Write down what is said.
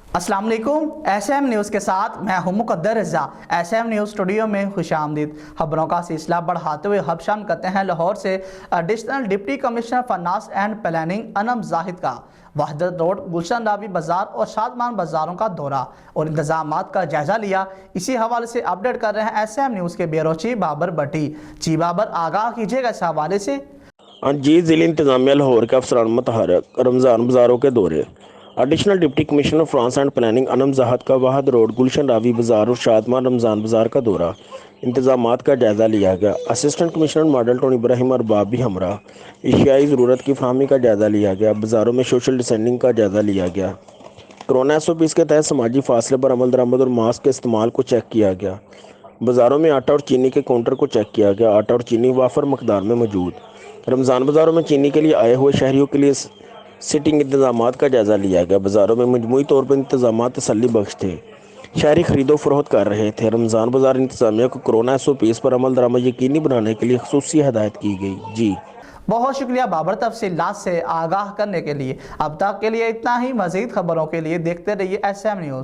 अस्सलाम वालेकुम। SM news के साथ मैं हूं मुकद्दर रज़ा। SM न्यूज़ स्टूडियो में खुशामदीद। खबरों का सिलसिला बढ़ाते हुए हबशाम करते हैं लाहौर से additional deputy commissioner finance and planning Anam Zahid का वहदत रोड, गुलशन रावी बाजार और शादमान बाजारों का दौरा और इंतजामात का जायजा लिया। इसी हवाले से अपडेट कर रहे हैं SM न्यूज़ के ब्यूरो चीफ बाबर भट्टी। चीफ बाबर, आगाह कीजिएगा इस हवाले से। जी, ज़िला इंतजामिया लाहौर के अफसरान मुतहर्रिक रमज़ान बाज़ारों के दौरे। Additional deputy commissioner finance and planning Anam Zahid का वहद रोड, गुलशन रावी बाज़ार और शादमान रमज़ान बाज़ार का दौरा, इंतजामात का जायज़ा लिया गया। Assistant commissioner model tone Ibrahim और बाब भी हमरा। एशियाई ज़रूरत की फहमी का जायज़ा लिया गया। बाज़ारों में सोशल डिस्टेंसिंग का जायज़ा लिया गया। कोरोना SOPs के तहत समाजी फासले पर अमल दरामद और मास्क के इस्तेमाल को चेक किया गया। बाज़ारों में आटा और चीनी के काउंटर को चेक किया गया। आटा और चीनी वाफर मकदार में मौजूद। रमज़ान बाज़ारों में चीनी के लिए आए हुए शहरियों के लिए सिटिंग इंतजामात का जायज़ा लिया गया। बाज़ारों में मजमूई तौर पर इंतजामात तसल्ली बख्श थे। शहरी खरीदो फरोख्त कर रहे थे। रमज़ान बाज़ार इंतजामिया को कोरोना SOPs पर अमल दरामद यकीनी बनाने के लिए खसूसी हदायत की गई। जी बहुत शुक्रिया बाबर, तफसीलात से आगाह करने के लिए। अब तक के लिए इतना ही। मज़ीद खबरों के लिए देखते रहिए SM न्यूज़।